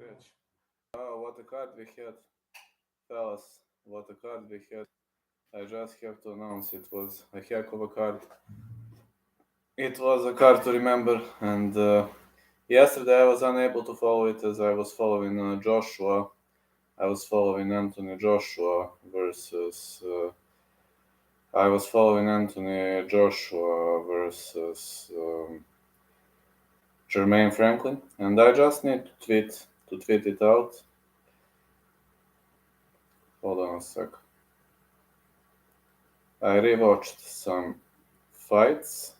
reći. Oh, what a card we had, fellas. What a card we had. I just have to announce it was a heck of a card. It was a card to remember, and yesterday I was unable to follow it as I was following Joshua. I was following Anthony Joshua versus. I was following Anthony Joshua versus Jermaine Franklin, and I just need to tweet it out. Hold on a sec. I rewatched some fights,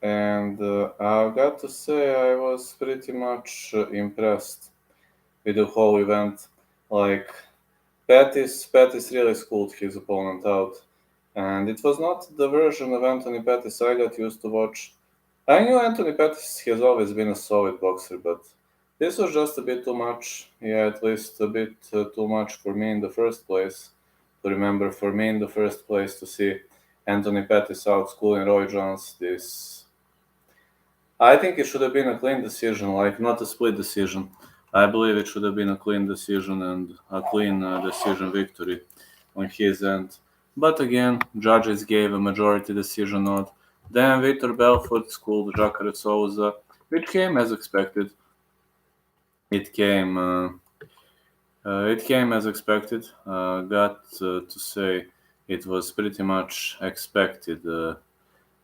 and I've got to say I was pretty much impressed with the whole event. Like Pettis really schooled his opponent out, and it was not the version of Anthony Pettis I got used to watch. I knew Anthony Pettis has always been a solid boxer, but this was just a bit too much. Yeah, at least a bit too much for me in the first place. To remember, for me in the first place, to see Anthony Pettis out schooling Roy Jones. I think it should have been a clean decision, like not a split decision. I believe it should have been a clean decision and a clean decision victory on his end. But again, judges gave a majority decision nod. Then Vitor Belfort schooled Jacare Souza, which came as expected. It came as expected. Got to say, it was pretty much expected.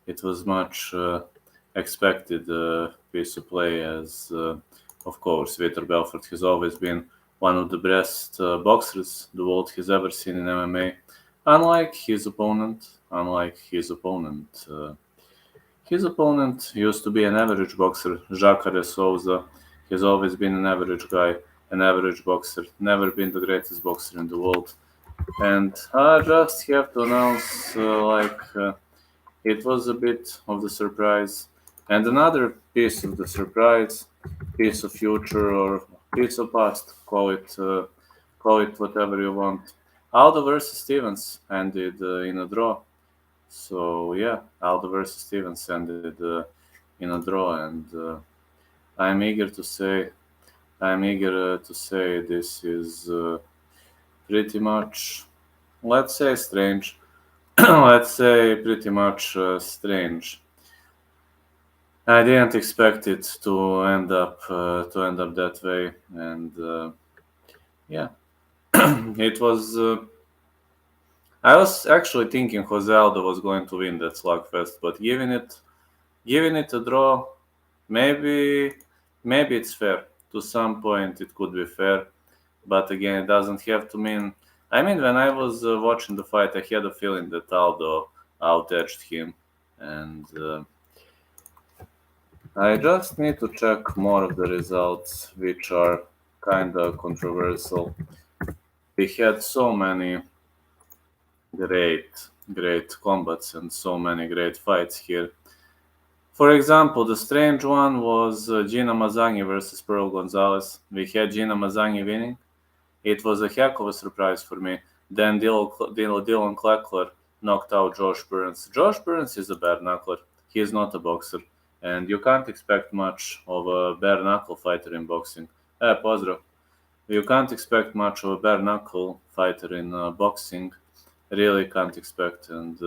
It was much expected piece of play, as of course Vitor Belfort has always been one of the best boxers the world has ever seen in MMA. Unlike his opponent, his opponent used to be an average boxer. Jacare Souza has always been an average guy, an average boxer, never been the greatest boxer in the world. And I just have to announce, it was a bit of the surprise. And another piece of the surprise, piece of future or piece of past, call it whatever you want. Aldo versus Stevens ended in a draw. So yeah, Aldo versus Stevens ended in a draw, and I'm eager to say this is pretty much, let's say, strange. Let's say pretty much strange. I didn't expect it to end up that way, and yeah, it was. I was actually thinking Jose Aldo was going to win that slugfest, but giving it a draw, maybe it's fair. To some point, it could be fair, but again, it doesn't have to mean. I mean, when I was watching the fight, I had a feeling that Aldo out-edged him, and I just need to check more of the results, which are kinda controversial. We had so many great combats and so many great fights here. For example, the strange one was Gina Mazany versus Pearl Gonzalez. We had Gina Mazany winning. It was a heck of a surprise for me. Then Dylan Kleckler knocked out Josh Burns. Josh Burns is a bare knuckler. He is not a boxer. And you can't expect much of a bare knuckle fighter in boxing. Pozdrav. You can't expect much of a bare knuckle fighter in boxing. Really can't expect. And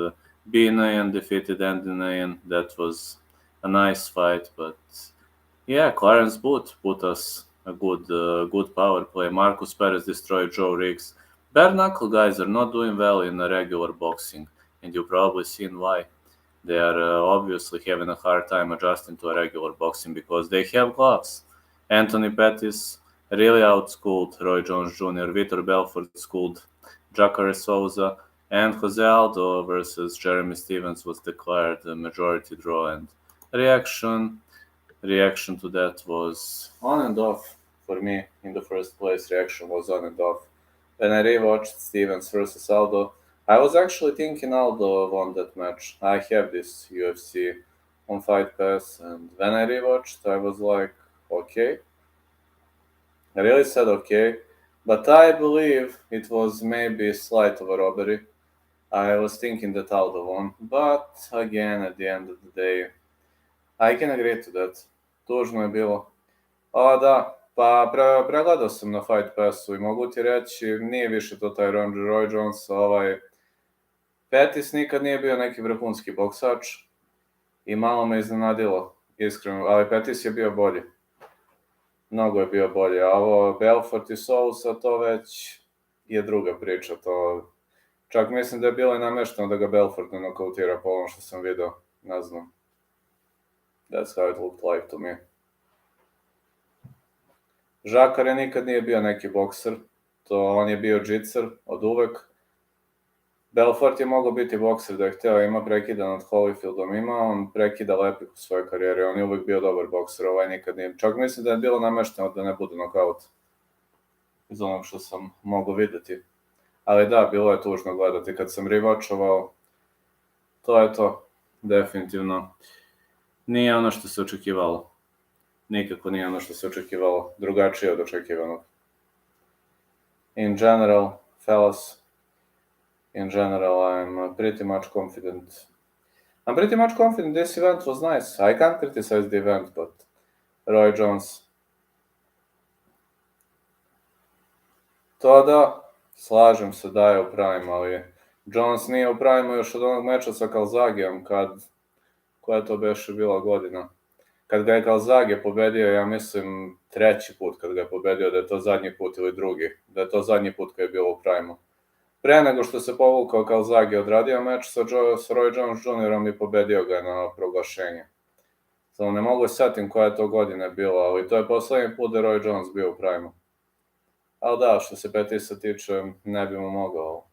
being defeated Andy Nayan, that was a nice fight. But yeah, Clarence Booth put us a good power play. Marcus Perez destroyed Joe Riggs. Bare knuckle guys are not doing well in regular boxing, and you've probably seen why. They are obviously having a hard time adjusting to a regular boxing because they have gloves. Anthony Pettis really outschooled Roy Jones Jr., Vitor Belfort schooled Jacare Souza, and Jose Aldo versus Jeremy Stevens was declared a majority draw, and reaction to that was on and off for me. In the first place, reaction was on and off. When I rewatched Stevens versus Aldo, I was actually thinking Aldo won that match. I have this UFC on Fight Pass, and when I rewatched, I was like, okay. I really said okay, but I believe it was maybe slight of a robbery. I was thinking that Aldo won, but again, at the end of the day, I can agree to that. Tužno je bilo. Da, pa pregledao sam na Fight Passu i mogu ti reći, nije više to taj Roy Jones, Pettis nikad nije bio neki vrhunski boksač i malo me iznenadilo, iskreno, ali Pettis je bio bolji. Mnogo je bio bolji, a ovo Belfort i Sousa, to već je druga priča, to... Čak mislim da je bilo i namešteno da ga Belfort ne nokautira po ovom što sam video, ne znam. That's how it looked like to me. Jacare nikad nije bio neki bokser, on je bio džicer od uvek. Belfort je mogao biti bokser da je hteo, ima prekida nad Holyfieldom, ima on prekida lepih u svojoj karijeri, on je uvek bio dobar bokser, nikad nije. Čak mislim da je bilo namešteno da ne bude nokaut. Iz onog što sam mogao videti. Ali da, bilo je tužno gledati. Kad sam rewatchovao, to je to. Definitivno. Nije ono što se očekivalo. Nikako nije ono što se očekivalo. Drugačije od očekivanog. In general, fellas, I'm pretty much confident. I'm pretty much confident this event was nice. I can't criticize the event, but Roy Jones. To da, slažem se da je u prime, ali Jones nije u prime još od onog meča sa Calzagijom, koja to beše bila godina. Kad ga je Calzagije pobedio, ja mislim treći put kad ga je pobedio, da je to zadnji put ili drugi, da je to zadnji put kad je bilo u prime-u. Pre nego što se povukao Calzagije, odradio meč sa Roy Jones Jr. i pobedio ga na proglašenje. Samo ne mogu setim koja je to godina bila, ali to je poslednji put da je Roy Jones bio u prime-u. Ali da, što se Pettisa tiče, ne bi mu mogao.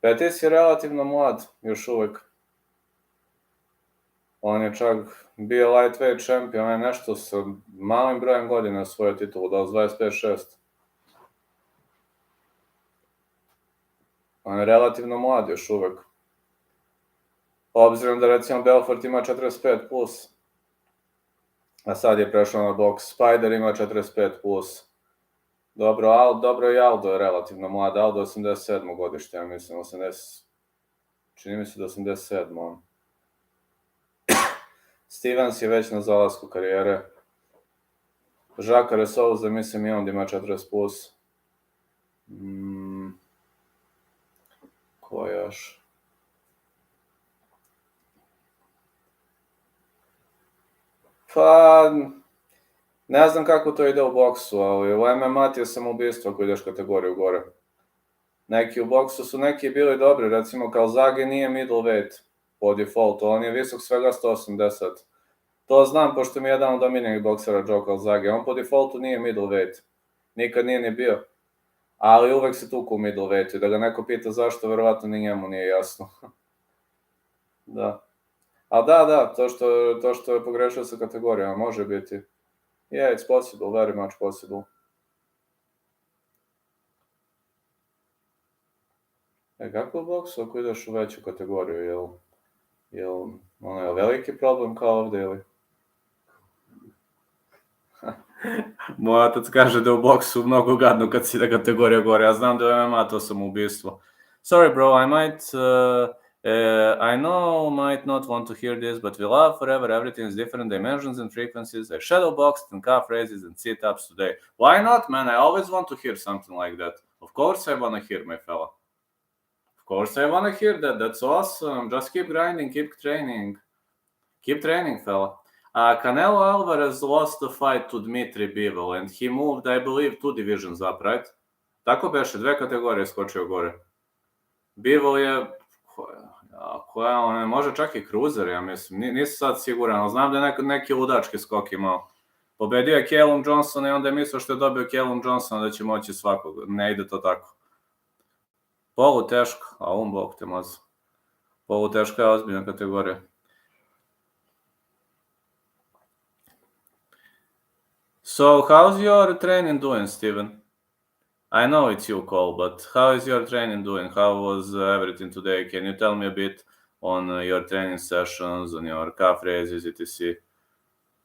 Pettis je relativno mlad, još uvek. On je čak bio lightweight šampion, on je nešto sa malim brojem godina svoju titulu, dao s 25-6. On je relativno mlad još uvek. Obzirom da recimo Belfort ima 45+, plus, a sad je prešao na boks, Spider ima 45+. Plus. Dobro i Aldo je relativno mlad, Aldo je 87. godište, ja mislim, čini mi se da 87. on. Stevens je već na zalasku karijere. Jacare Souza, mislim i on ima 40+. Plus. Ko još? Pa... Ne znam kako to ide u boksu, ali u MMA ti je samoubistvo ako ideš kategoriju gore. Neki u boksu su neki bili dobri, recimo Calzagije nije middleweight po defaultu, on je visok svega 180. To znam pošto mi je jedan od dominantnih boksera Joe Calzagije, on po defaultu nije middleweight, nikad nije ni bio. Ali uvek se tuku u middleweightu i da ga neko pita zašto, verovatno ni njemu nije jasno. Da. A da, to što je pogrešio sa kategorijama, može biti. Yeah, it's possible, very much possible. Kako u boksu ako ideš u veću kategoriju, je veliki problem kao ovde ili? Moj otac kaže da u boksu mnogo gadno kad si da kategorija gore, ja znam da je MMA to samoubistvo. Sorry bro, I know might not want to hear this, but we love forever everything is different dimensions and frequencies. I shadow boxed and calf raises and sit-ups today. Why not, man? I always want to hear something like that. Of course I want to hear, my fella. Of course I want to hear that. That's awesome. Just keep grinding, keep training. Keep training, fella. Canelo Alvarez lost the fight to Dmitry Bivol and he moved, I believe, 2 divisions up, right? Tako beše, 2 kategorije skočio gore. Bivol je... Koja on može čak i cruiser, ja mislim, nisam sad siguran, ali znam da je neki ludački skok imao. Pobedio je Callum Johnson i onda je mislio što je dobio Callum Johnson da će moći svakog, ne ide to tako. Polu teško, a bog te mazu. Polu teško je ozbiljna kategorija. So, how's your training doing, Steven? I know it's you, Cole, but how is your training doing? How was everything today? Can you tell me a bit on your training sessions, on your calf raises, etc.?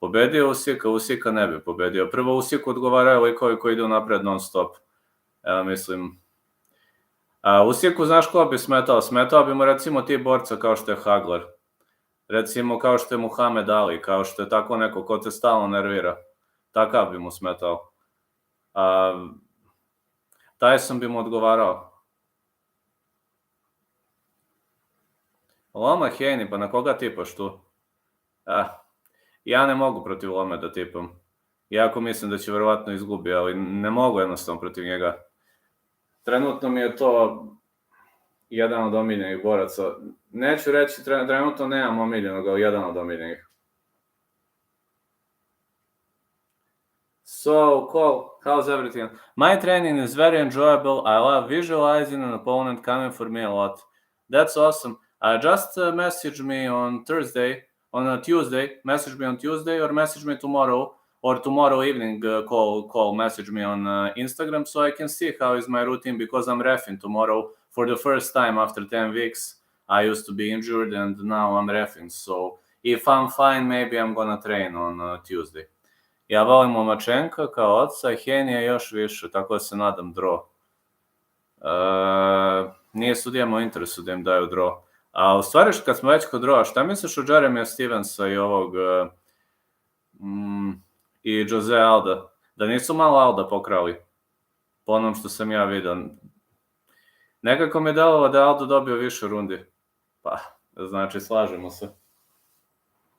Pobedio Usika ne bi pobedio. Prvo Usiku odgovaraju likovi koji idu napred non stop. Evo mislim. Usiku znaš ko bi smetao? Smetao bi mu recimo ti borca kao što je Hagler. Recimo kao što je Muhammed Ali, kao što je tako neko ko te stalno nervira. Takav bi mu smetao. Tyson bi mu odgovarao. Loma Haney, pa na koga tipaš tu? Ja ne mogu protiv Lome da tipam. Iako mislim da će verovatno izgubi, ali ne mogu jednostavno protiv njega. Trenutno mi je to jedan od omiljenih boraca. Neću reći, trenutno nemam omiljenog, ali jedan od omiljenih. So, Cole, how's everything? My training is very enjoyable. I love visualizing an opponent coming for me a lot. That's awesome. Just message me on Tuesday, message me on Tuesday or message me tomorrow, or tomorrow evening, message me on Instagram so I can see how is my routine, because I'm reffing tomorrow for the first time after 10 weeks. I used to be injured and now I'm reffing. So if I'm fine, maybe I'm gonna train on Tuesday. Ja volim Lomachenka kao oca, Henija još više, tako da se nadam draw. Nije sudijama u interesu da im daju draw. A u stvari, kad smo već kod drawa, šta misliš od Jeremya Stevensa i ovog i Jose Alda? Da nisu malo Alda pokrali? Po onom što sam ja vidio. Nekako mi je delovalo da je Aldo dobio više rundi. Pa, znači, slažemo se.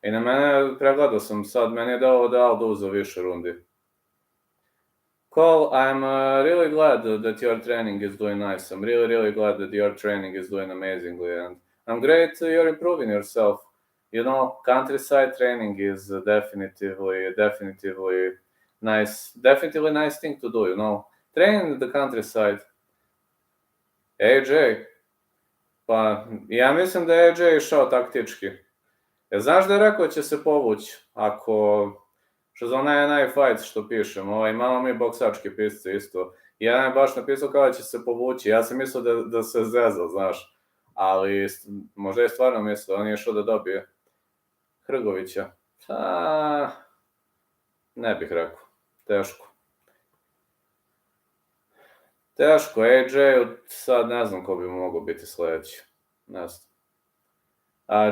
I na mene, pregledao sam sad, meni je delovalo da je Aldo uzeo više rundi. Cole, I'm really glad that your training is doing nice. I'm really glad that your training is doing amazingly, and I'm great you're improving yourself. You know, countryside training is definitely nice thing to do, you know. Training in the countryside. AJ, pa ja mislim da je AJ išao taktički. Znaš da je rekao će se povući ako... Što za onaj fight što pišem, imamo mi boksačke pisce isto. Jedan je baš napisao kao da će se povući, ja sam mislio da se zezao, znaš. Ali možda je stvarno mislio, on je išao da dobije Hrgovića. Ne bih rekao, teško. Teško, AJ, sad ne znam ko bi mu mogao biti sledeći. Ne znam.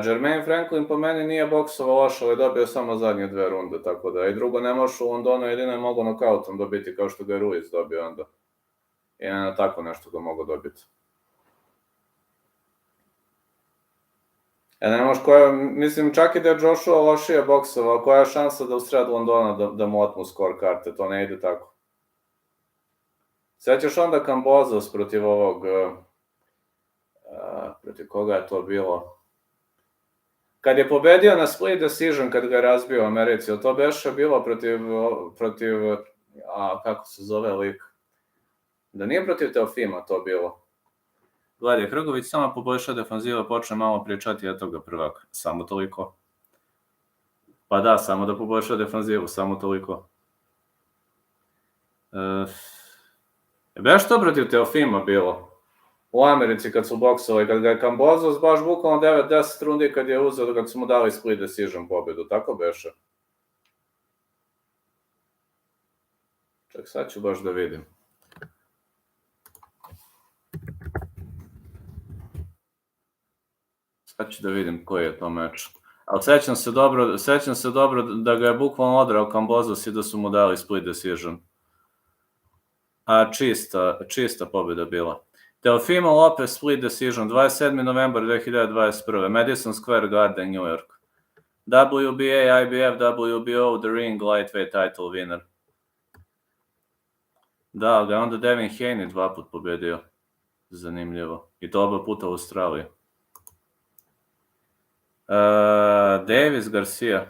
Jermaine Franklin po meni nije boksovao loš, ali dobio samo zadnje 2 runde, tako da i drugo ne može u Londonu, jedino je mogao nokautom dobiti kao što ga je Ruiz dobio onda. I na tako nešto ga mogu dobiti. Ne možeš mislim čak i da je Joshua lošije boksovao, koja je šansa da u sred Londona da mu otmu skor karte, to ne ide tako. Sećaš onda Kambozos protiv ovog, protiv koga je to bilo? Kad je pobedio na split decision, kad ga je razbio u Americi, to beše bilo protiv, kako se zove lik? Da nije protiv Teofima to bilo. Gledaj, Hrgović samo poboljša defanziva, počne malo pričati, eto ga prvak, samo toliko. Pa da, samo da poboljša defanzivu, samo toliko. Beš to protiv Teofima bilo? U Americi kad su boksovali, kad ga je Kambozos baš bukvalno 9-10 rundi kad je uzeo, kad su mu dali split decision pobedu, tako beše? Ček, sad ću baš da vidim. Sad ću da vidim koji je to meč. Ali sećam se dobro da ga je bukvalno odrao Kambozos i da su mu dali split decision. Čista pobeda bila. Teofimo Lopez split decision, 27. novembar 2021. Madison Square Garden, New York. WBA, IBF, WBO, The Ring, lightweight title winner. Da, ga je onda Devin Haney 2 put pobedio. Zanimljivo. I to oba puta u Australiji. Davis Garcia.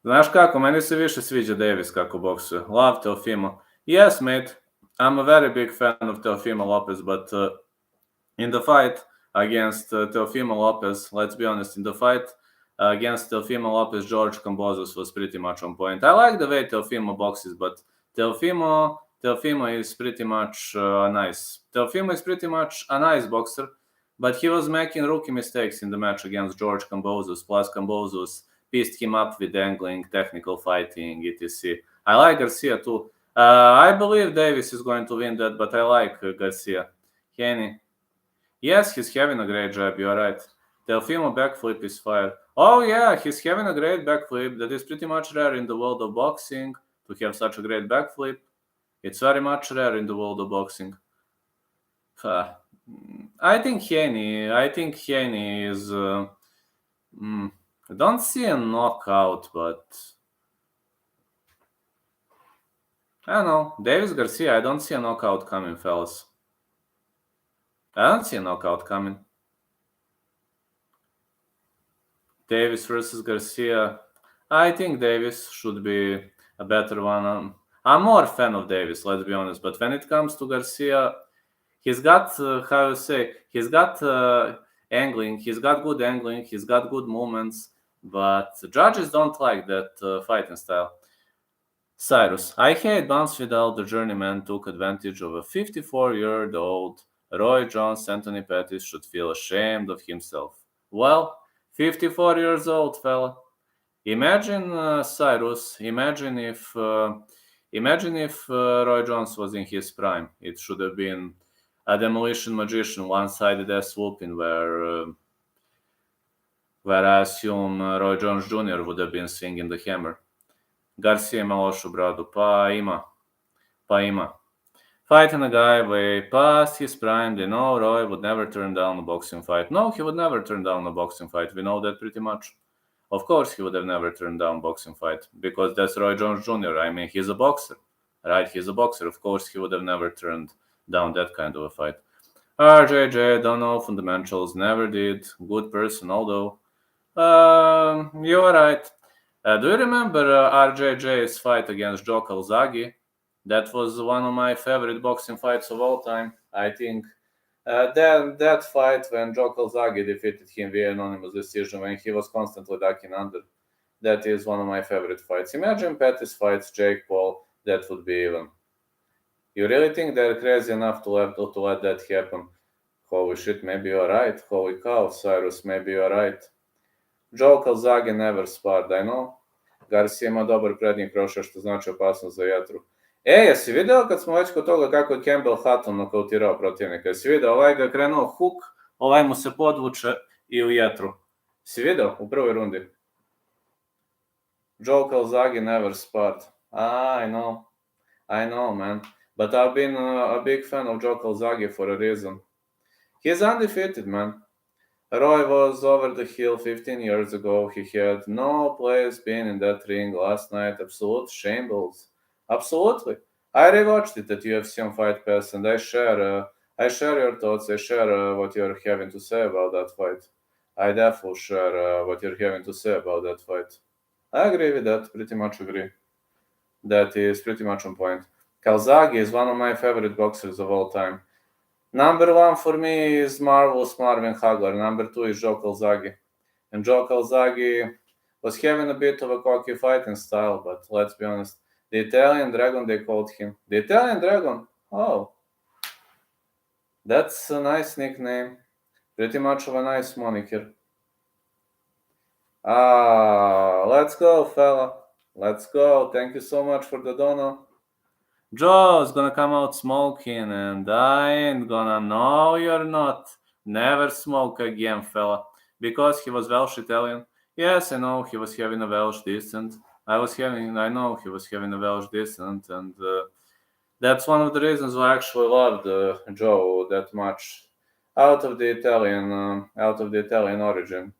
Znaš kako, meni se više sviđa Davis kako boksuje. Love Teofimo. Yes, mate. I'm a very big fan of Teofimo Lopez, but in the fight against Teofimo Lopez, let's be honest, in the fight against Teofimo Lopez, George Kambosos was pretty much on point. I like the way Teofimo boxes, but Teofimo is pretty much nice. Teofimo is pretty much a nice boxer, but he was making rookie mistakes in the match against George Kambosos, plus Kambosos pissed him up with angling, technical fighting, etc. I like Garcia too. I believe Davis is going to win that, but I like Garcia. Haney. Yes, he's having a great jab, you're right. Teofimo backflip is fire. Oh yeah, he's having a great backflip. That is pretty much rare in the world of boxing to have such a great backflip. It's very much rare in the world of boxing. Uh, I think Haney is. I don't see a knockout, but I don't know. Davis Garcia, I don't see a knockout coming, fellas. I don't see a knockout coming. Davis versus Garcia. I think Davis should be a better one. I'm more a fan of Davis, let's be honest. But when it comes to Garcia, he's got, how you say, he's got angling, he's got good angling, he's got good movements, but the judges don't like that fighting style. Cyrus, I hate Masvidal. The journeyman took advantage of a 54-year-old Roy Jones. Anthony Pettis should feel ashamed of himself. Well, 54 years old, fella. Imagine Cyrus. Imagine if Roy Jones was in his prime. It should have been a demolition magician, one-sided ass whooping, where I assume Roy Jones Jr. would have been swinging the hammer. Garcia ima lošu bradu, pa ima. Fighting a guy way past his prime, they know Roy would never turn down a boxing fight. No, he would never turn down a boxing fight. We know that pretty much. Of course, he would have never turned down a boxing fight because that's Roy Jones Jr. I mean, he's a boxer, right? He's a boxer. Of course, he would have never turned down that kind of a fight. RJJ, don't know fundamentals, never did. Good person, Aldo. You're right. Do you remember RJJ's fight against Jacare Zagi? That was one of my favorite boxing fights of all time. I think that fight when Jacare Zagi defeated him via anonymous decision when he was constantly ducking under. That is one of my favorite fights. Imagine Pettis fights Jake Paul. That would be even. You really think they're crazy enough to let that happen? Holy shit, maybe you're right. Holy cow, Cyrus, maybe you're right. Jacare Zagi never sparred, I know. Garcia ima dobar prednji krošar, što znači opasnost za jetru. Jesi video kad smo već kod toga kako je Campbell Hatton nokautirao protivnika? Jesi video, ovaj ga krenuo huk, ovaj mu se podvuče i u jetru. Si video u prvoj rundi? Jacare Zagi never sparred. I know, man. But I've been a big fan of Jacare Zagi for a reason. He's undefeated, man. Roy was over the hill 15 years ago. He had no place being in that ring last night. Absolute shambles. Absolutely. I rewatched it at UFC on Fight Pass, and I share your thoughts. I share what you're having to say about that fight. I definitely share what you're having to say about that fight. I agree with that. Pretty much agree. That is pretty much on point. Calzaghe is one of my favorite boxers of all time. Number one for me is marvelous Marvin Hagler. Number two is Joe Calzaghe. And Joe Calzaghe was having a bit of a cocky fighting style, but let's be honest. The Italian Dragon, they called him. The Italian Dragon? Oh. That's a nice nickname. Pretty much of a nice moniker. Let's go, fella. Let's go. Thank you so much for the dono. Joe's gonna come out smoking, and I ain't gonna. No, you're not. Never smoke again, fella. Because he was Welsh Italian. Yes, I know he was having a Welsh descent. I know he was having a Welsh descent, and that's one of the reasons why I actually loved Joe that much. Out of the Italian origin,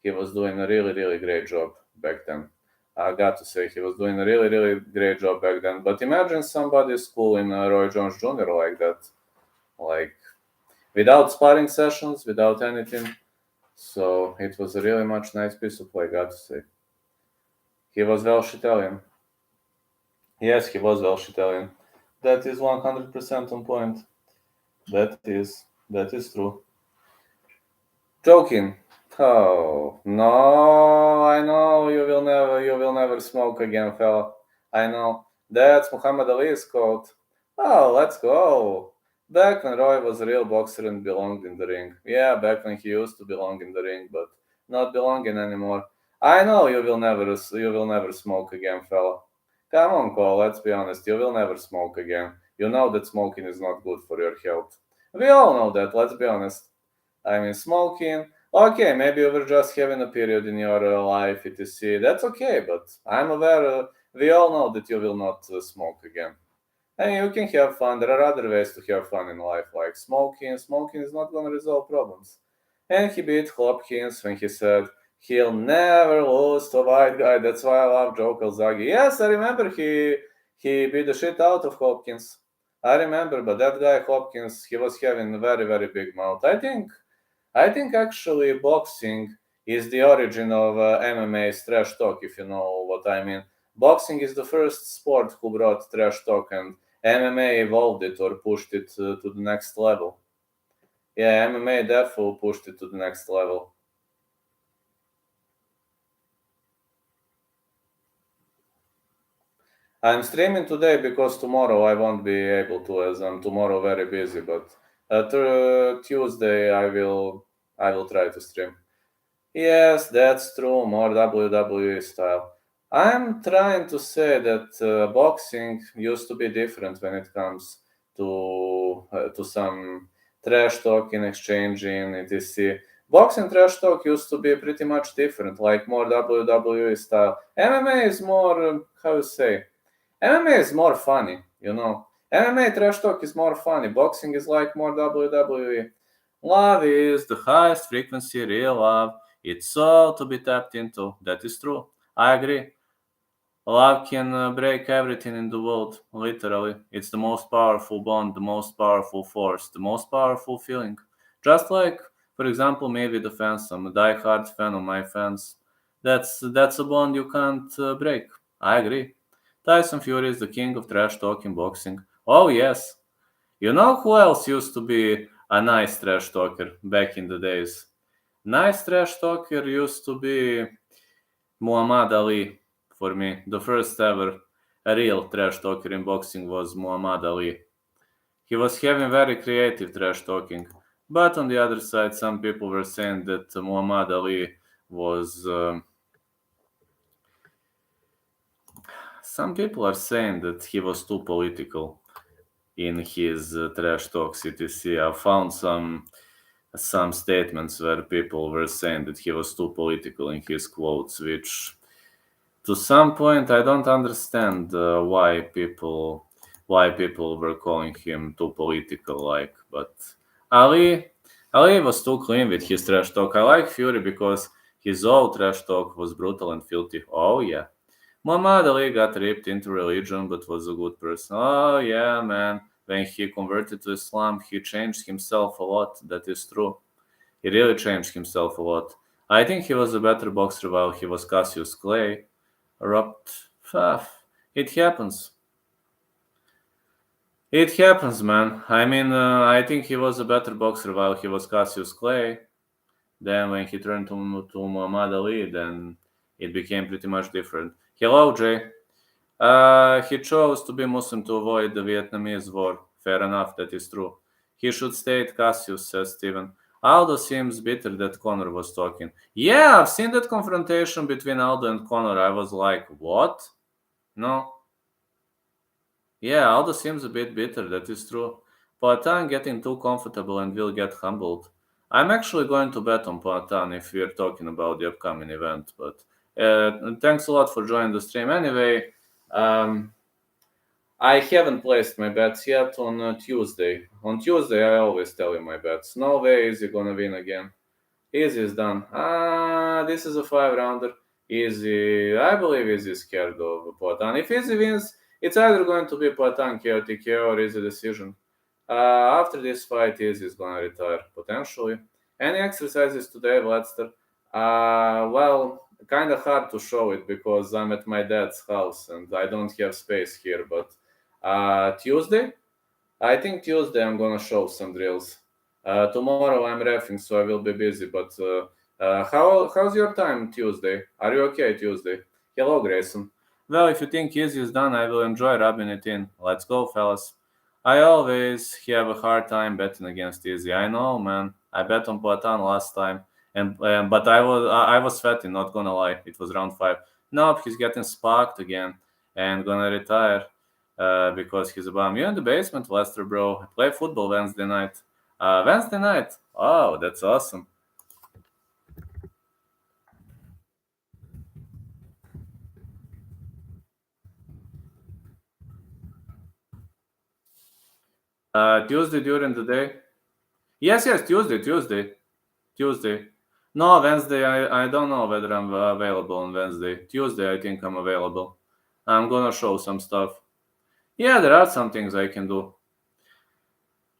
he was doing a really, really great job back then. I got to say, he was doing a really, really great job back then. But imagine somebody schooling Roy Jones Jr. like that. Like, without sparring sessions, without anything. So, it was a really much nice piece of play, I got to say. He was Welsh Italian. Yes, he was Welsh Italian. That is 100% on point. That is true. Joking. Oh, no, I know you will never smoke again, fella. I know. That's Muhammad Ali's quote. Oh, let's go. Back when Roy was a real boxer and belonged in the ring. Yeah, back when he used to belong in the ring, but not belonging anymore. I know you will never smoke again, fella. Come on, Cole, let's be honest. You will never smoke again. You know that smoking is not good for your health. We all know that, let's be honest. I mean, smoking, Okay, maybe you were just having a period in your life, etc. That's okay, but I'm aware, we all know that you will not smoke again. And you can have fun. There are other ways to have fun in life, like smoking. Smoking is not going to resolve problems. And he beat Hopkins when he said he'll never lose to a white guy. That's why I love Joe Calzaghe. Yes, I remember he beat the shit out of Hopkins. I remember, but that guy Hopkins, he was having a very very big mouth. I think actually boxing is the origin of MMA's trash talk, if you know what I mean. Boxing is the first sport who brought trash talk, and MMA evolved it or pushed it to the next level. Yeah, MMA definitely pushed it to the next level. I'm streaming today because tomorrow I won't be able to, as I'm tomorrow very busy. But Tuesday I will try to stream. Yes, that's true. More WWE style. I'm trying to say that boxing used to be different when it comes to some trash talking, exchanging, etc. Boxing trash talk used to be pretty much different, like more WWE style. MMA is more how you say. MMA is more funny, you know. MMA trash talk is more funny. Boxing is like more WWE. Love is the highest frequency real love. It's all to be tapped into. That is true. I agree. Love can break everything in the world, literally. It's the most powerful bond, the most powerful force, the most powerful feeling. Just like, for example, me with the fans. I'm a die-hard fan of my fans. That's a bond you can't break. I agree. Tyson Fury is the king of trash talking boxing. Oh yes. You know who else used to be a nice trash talker back in the days? Nice trash talker used to be Muhammad Ali for me. The first ever real trash talker in boxing was Muhammad Ali. He was having very creative trash talking. But on the other side, some people were saying that Muhammad Ali was. Some people are saying that he was too political in his trash talks. etc. I found some statements where people were saying that he was too political in his quotes, which to some point I don't understand why people were calling him too political. Like, but Ali Ali was too clean with his trash talk. I like Fury because his old trash talk was brutal and filthy. Oh yeah. Muhammad Ali got ripped into religion but was a good person. Oh yeah, man. When he converted to Islam, he changed himself a lot. That is true. He really changed himself a lot. I think he was a better boxer while he was Cassius Clay. Rupt. It happens. It happens, man. I mean, I think he was a better boxer while he was Cassius Clay. Then when he turned to Muhammad Ali, then it became pretty much different. Hello, Jay. He chose to be Muslim to avoid the Vietnamese War. Fair enough, that is true. He should stay at Cassius, says Steven. Aldo seems bitter that Connor was talking. Yeah, I've seen that confrontation between Aldo and Connor. I was like, what? No. Yeah, Aldo seems a bit bitter, that is true. Poatan getting too comfortable and will get humbled. I'm actually going to bet on Poatan if we're talking about the upcoming event, but thanks a lot for joining the stream. Anyway, um, I haven't placed my bets yet on Tuesday. On Tuesday, I always tell you my bets. No way is he gonna win again. Easy is done. This is a 5 rounder. Easy. I believe Easy is scared of Poatan. If Easy wins, it's either going to be Poatan KO or Easy decision. After this fight, Easy is gonna retire, potentially. Any exercises today, Lester? Well, kind of hard to show it because I'm at my dad's house and I don't have space here, but Tuesday? I think Tuesday I'm gonna show some drills. Tomorrow I'm refing, so I will be busy. But how's your time Tuesday? Are you okay Tuesday? Hello, Grayson. Well, if you think easy is done, I will enjoy rubbing it in. Let's go, fellas. I always have a hard time betting against easy. I know, man. I bet on Poatan last time, and but I was sweating. Not gonna lie, it was round 5. Nope, he's getting sparked again and gonna retire because he's a bum. You're in the basement, Lester, bro. I play football Wednesday night. Wednesday night. Oh, that's awesome. Tuesday during the day. Yes, Tuesday. No, Wednesday. I don't know whether I'm available on Wednesday. Tuesday, I think I'm available. I'm gonna show some stuff. Yeah, there are some things I can do.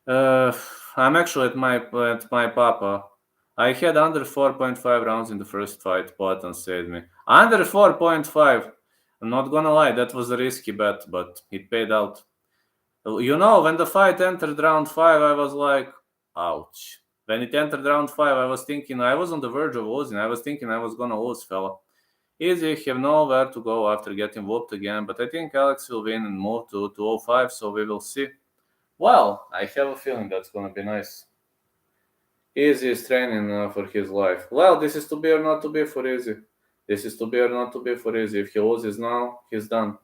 Uh, I'm actually at my papa. I had under 4.5 rounds in the first fight. Poatan saved me. Under 4.5. I'm not gonna lie, that was a risky bet, but it paid out. When the fight entered round 5, I was like, ouch. When it entered round 5, I was thinking I was on the verge of losing. I was thinking I was gonna lose, fella. Easy, have nowhere to go after getting whooped again, but I think Alex will win and move to 205, so we will see. Well, I have a feeling that's gonna be nice. Easy is training for his life. Well, this is to be or not to be for Easy. This is to be or not to be for Easy. If he loses now, he's done.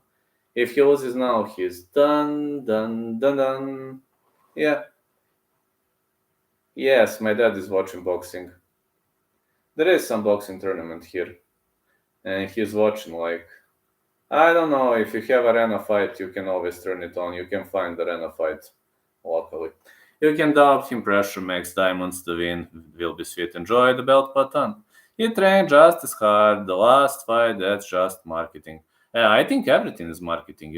If he loses now, he's done, done, done, done. Yeah. Yes, my dad is watching boxing. There is some boxing tournament here. And he's watching, like, I don't know, if you have arena fight, you can always turn it on. You can find arena fight locally. You can doubt him, pressure makes diamonds to win. Will be sweet, enjoy the belt button. He trained just as hard. The last fight, that's just marketing. Yeah, I think everything is marketing,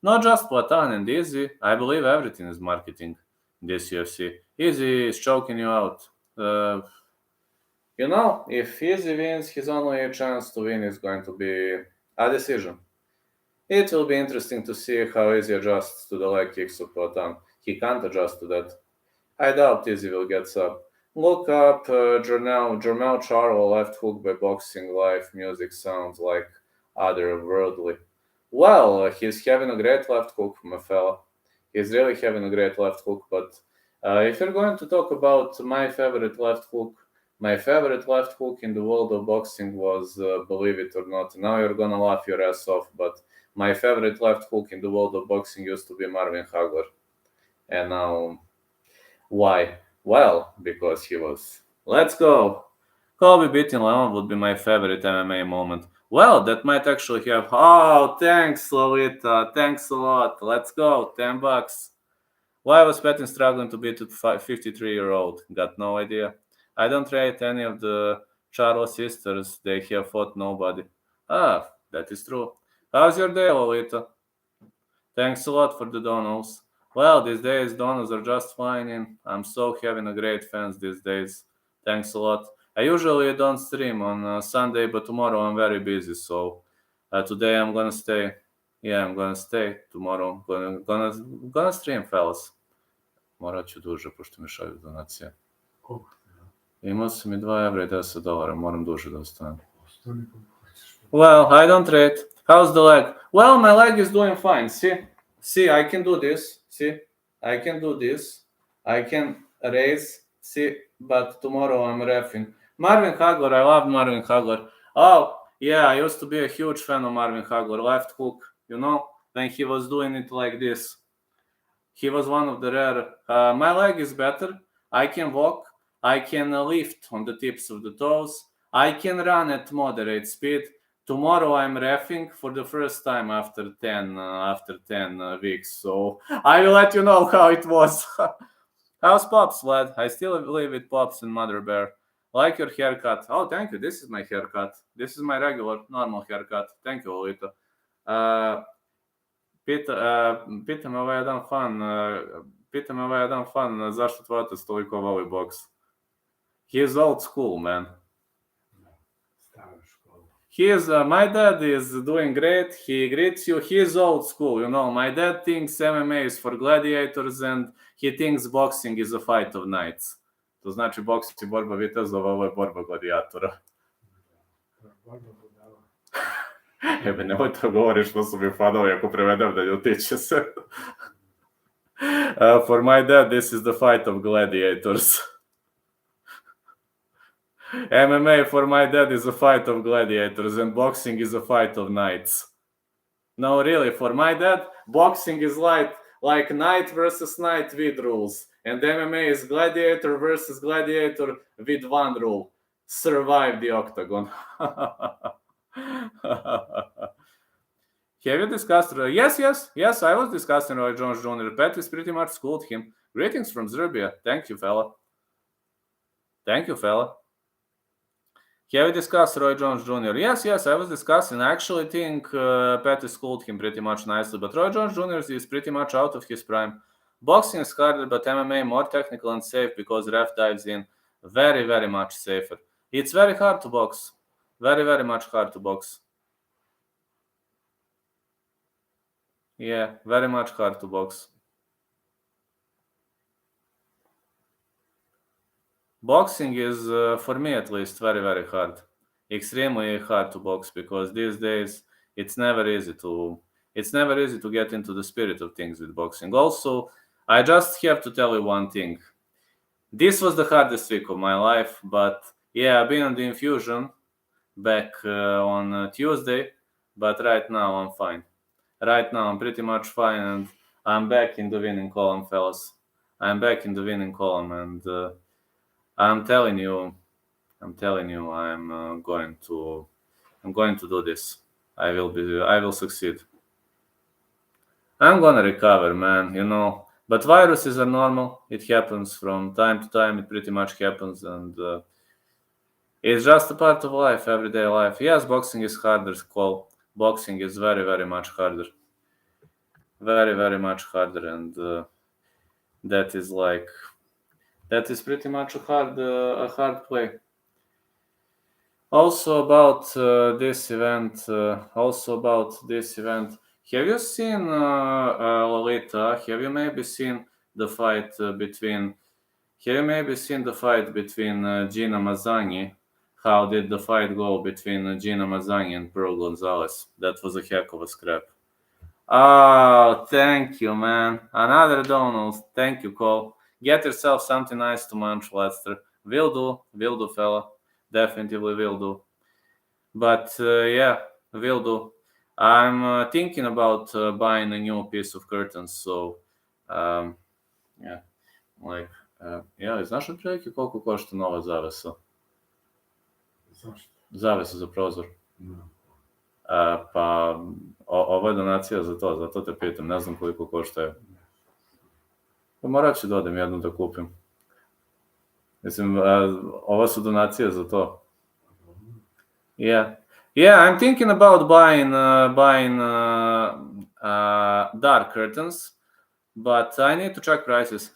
Not just Platan and Easy. I believe everything is marketing in this UFC. Easy is choking you out. If Easy wins, his only chance to win is going to be a decision. It will be interesting to see how Easy adjusts to the leg kicks of Platan. He can't adjust to that. I doubt Easy will get sub. Look up Jermel Charlo left hook by Boxing Live. Music sounds like otherworldly. Well, he's having a great left hook, my fella. He's really having a great left hook, but if you're going to talk about my favorite left hook in the world of boxing was, believe it or not, now you're gonna laugh your ass off, but my favorite left hook in the world of boxing used to be Marvin Hagler. And now, why? Well, because he was. Let's go! Kobe beating Leon would be my favorite MMA moment. Well, that might actually have. Oh, thanks, Lolita. Thanks a lot. Let's go. $10. Why was Pettis struggling to beat a 53-year-old? Got no idea. I don't rate any of the Charlo sisters. They have fought nobody. Ah, that is true. How's your day, Lolita? Thanks a lot for the donos. Well, these days donos are just fine, and I'm so having a great fans these days. Thanks a lot. I usually don't stream on Sunday, but tomorrow I'm very busy, so today I'm gonna stay. Yeah, I'm gonna stay tomorrow. Gonna stream, fellas. Morat ću duže, pošto mi šalju donacije. Koliko? Imao sam i 2 evra i $10, moram duže da ostanem. Well, I don't rate. How's the leg? Well, my leg is doing fine. See, I can do this. See, I can do this. I can raise. See, but tomorrow I'm reffing. Marvin Hagler, I love Marvin Hagler. Oh, yeah, I used to be a huge fan of Marvin Hagler. Left hook, when he was doing it like this. He was one of the rare. My leg is better. I can walk. I can lift on the tips of the toes. I can run at moderate speed. Tomorrow I'm reffing for the first time after 10 weeks. So I will let you know how it was. How's Pops, lad? I still live with Pops and Mother Bear. Like your haircut. Oh, thank you. This is my haircut. This is my regular, normal haircut. Thank you, Lolita. Pita me ovaj jedan fan, zašto tvoj otac toliko voli boks? He is old school, man. My dad is doing great. He greets you. He is old school, My dad thinks MMA is for gladiators and he thinks boxing is a fight of knights. To znači boks je borba vitezova, ovo je borba gladijatora. Jebe, nemoj to govoriš, što su mi fanovi, ako prevedem da ljutit će se. For my dad, this is the fight of gladiators. MMA for my dad is a fight of gladiators and boxing is a fight of knights. No, really, for my dad, boxing is like knight versus knight with rules. And MMA is gladiator versus gladiator with one rule. Survive the octagon. Have you discussed? Yes, I was discussing Roy Jones Jr. Pettis pretty much schooled him. Greetings from Serbia. Thank you, fella. Have you discussed Roy Jones Jr.? Yes, I was discussing. I actually think Pettis schooled him pretty much nicely, but Roy Jones Jr. is pretty much out of his prime. Boxing is harder, but MMA more technical and safe because ref dives in. Very, very much safer. It's very hard to box. Very, very much hard to box. Yeah, very much hard to box. Boxing is, for me at least, very, very hard. Extremely hard to box because these days it's never easy to get into the spirit of things with boxing. Also, I just have to tell you one thing. This was the hardest week of my life, but yeah, I've been on the infusion back on Tuesday, but right now I'm fine. Right now I'm pretty much fine, and I'm back in the winning column, fellas. I'm back in the winning column, and I'm telling you, I'm going to do this. I will succeed. I'm gonna recover, man, But viruses are normal. It happens from time to time. It pretty much happens, and it's just a part of life, everyday life. Yes, boxing is harder, Cole. Boxing is very, very much harder. Very, very much harder, and that is pretty much a hard play. Also about this event. Have you seen Lolita? Have you maybe seen the fight between? Have you maybe seen the fight between Gina Mazzaghi? How did the fight go between Gina Mazzaghi and Pearl Gonzalez? That was a heck of a scrap. Oh, thank you, man. Another donut. Thank you, Cole. Get yourself something nice to munch, Lester. Will do, fella. Definitely will do. But yeah, will do. I'm thinking about buying a new piece of curtains, so yeah, like, ja, znaš otprilike koliko košta nova zavesa? Zašto? Zavesa za prozor. No. Pa, ovo je donacija za to, zato te pitam, ne znam koliko košta. Pa morat ću da odem jednu da kupim. Mislim, ovo su donacije za to. Yeah, I'm thinking about buying dark curtains, but I need to check prices.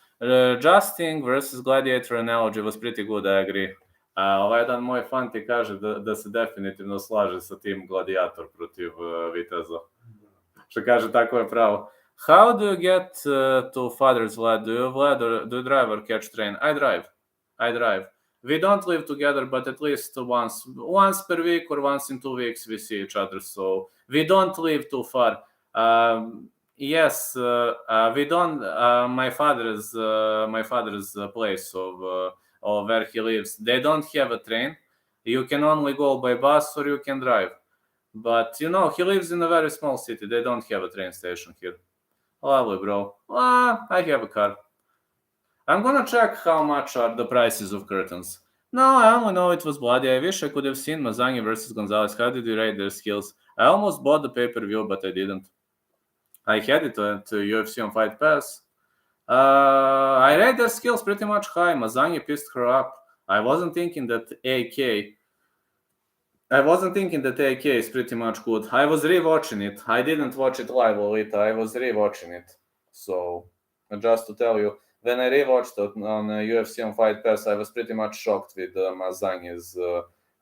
Justin versus Gladiator analogy was pretty good, I agree. Ovaj jedan moj fan ti kaže da se definitivno slaže sa tim Gladiator protiv Viteza. Što kaže, tako je pravo. How do you get to Father's Vlad? Do you drive or catch train? I drive. We don't live together, but at least once per week or once in 2 weeks we see each other. So we don't live too far. Yes, we don't. My father's place of where he lives, they don't have a train. You can only go by bus or you can drive. But he lives in a very small city. They don't have a train station here. Lovely, bro. I have a car. I'm gonna check how much are the prices of curtains. No, I only know it was bloody. I wish I could have seen Mazzaghi versus Gonzalez. How did you rate their skills? I almost bought the pay-per-view, but I didn't. I had it at UFC on Fight Pass. I rate their skills pretty much high. Mazzaghi pissed her up. I wasn't thinking that AK is pretty much good. I was rewatching it. I didn't watch it live, Lolita. I was rewatching it. So, just to tell you, when I rewatched it on UFC on Fight Pass, I was pretty much shocked with Mazzaghi's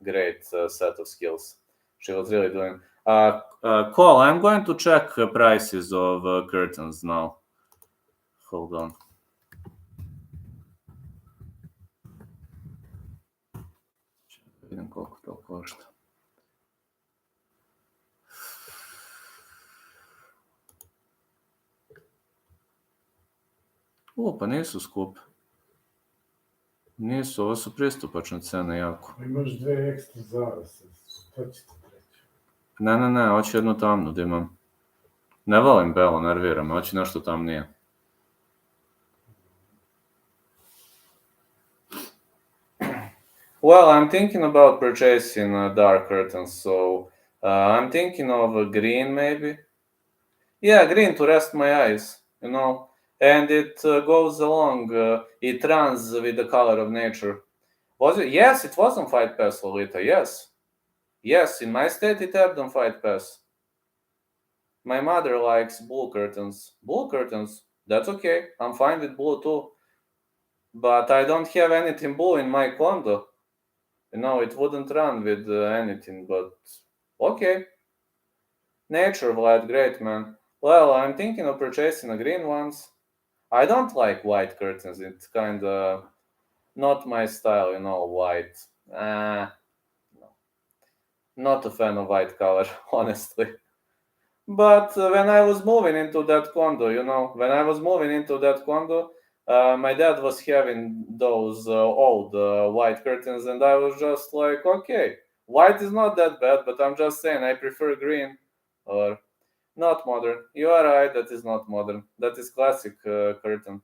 great set of skills. She was really doing. Cole, I'm going to check prices of curtains now. Hold on. Vidim koliko to košta. Pa nisu skupe. Nisu, ovo su pristupačne cene jako. Imaš 2 ekstra zavese, to će ti treći. Ne, hoću jednu tamnu da imam. Ne volim belo, nervira me, hoću nešto tamnije. Well, I'm thinking about purchasing dark curtains, so I'm thinking of a green maybe. Yeah, green to rest my eyes, and it goes along, it runs with the color of nature. Was it? Yes, it was on Fight Pass, Lolita, yes. Yes, in my state it had on Fight Pass. My mother likes blue curtains. Blue curtains, that's okay. I'm fine with blue too. But I don't have anything blue in my condo. It wouldn't run with anything, but okay. Nature, Vlad, great, man. Well, I'm thinking of purchasing the green ones. I don't like white curtains. It's kind of not my style, white. Ah, no. Not a fan of white color, honestly. But when I was moving into that condo, my dad was having those old white curtains, and I was just like, okay, white is not that bad, but I'm just saying I prefer green or not modern. You are right, that is not modern. That is classic curtain.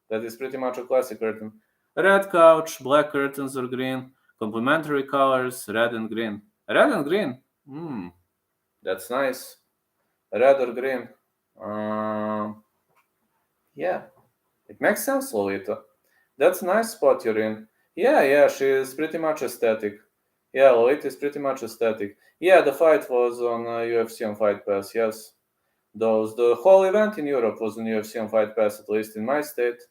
That is pretty much a classic curtain. Red couch, black curtains or green, complementary colors, red and green. Red and green. That's nice. Red or green. Yeah, it makes sense, Lolita. That's a nice spot you're in. Yeah, she is pretty much aesthetic. Yeah, Lolita is pretty much aesthetic. Yeah, the fight was on UFC on Fight Pass, yes. The whole event in Europe was on UFC on Fight Pass, at least in my state.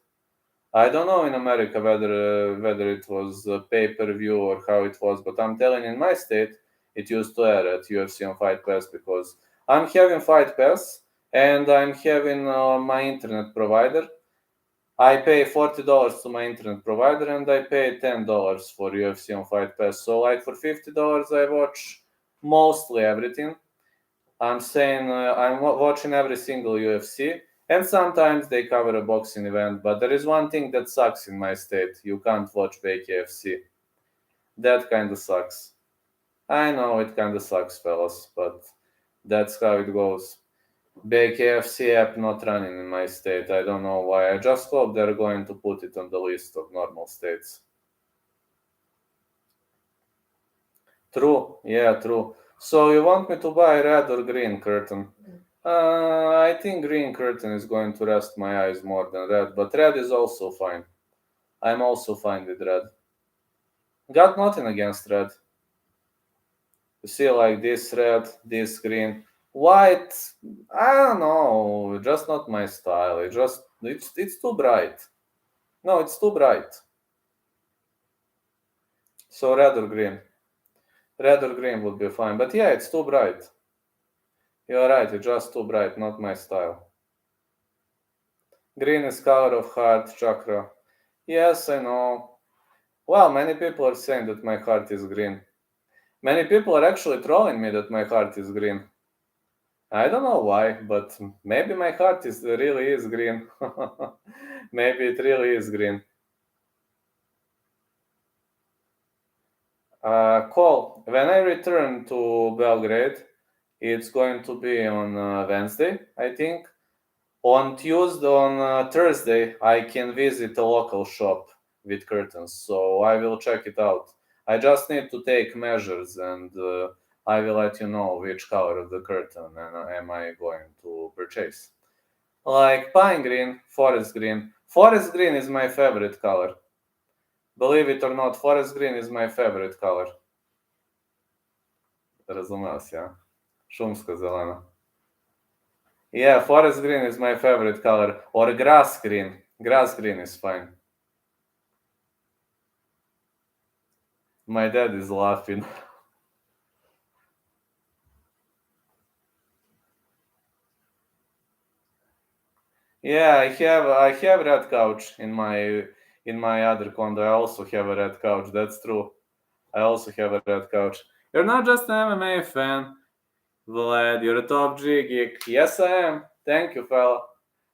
I don't know in America whether it was pay-per-view or how it was, but I'm telling in my state it used to air at UFC on Fight Pass because I'm having Fight Pass and I'm having my internet provider. I pay $40 to my internet provider and I pay $10 for UFC on Fight Pass. So like for $50 I watch mostly everything. I'm saying I'm watching every single UFC, and sometimes they cover a boxing event. But there is one thing that sucks in my state: you can't watch BKFC. That kind of sucks. I know it kind of sucks, fellas, but that's how it goes. BKFC app not running in my state. I don't know why. I just hope they're going to put it on the list of normal states. True. Yeah, true. So you want me to buy red or green curtain? I think green curtain is going to rest my eyes more than red, but red is also fine. I'm also fine with red. Got nothing against red. You see, like this red, this green, white. I don't know, just not my style. It's too bright. No, it's too bright. So red or green. Red or green would be fine, but yeah, it's too bright. You're right, it's just too bright, not my style. Green is color of heart, chakra. Yes, I know. Well, many people are saying that my heart is green. Many people are actually trolling me that my heart is green. I don't know why, but maybe my heart really is green. Maybe it really is green. Cole, when I return to Belgrade, it's going to be on Wednesday, I think. On Thursday, I can visit a local shop with curtains, so I will check it out. I just need to take measures and I will let you know which color of the curtain am I going to purchase. Like pine green, forest green. Forest green is my favorite color. Believe it or not, forest green is my favorite color. Razumeo si, ja? Šumska zelena. Yeah, forest green is my favorite color. Or grass green. Grass green is fine. My dad is laughing. Yeah, I have red couch in my other condo. I also have a red couch. That's true. I also have a red couch. You're not just an MMA fan, Vlad. You're a top G geek. Yes, I am. Thank you, fella.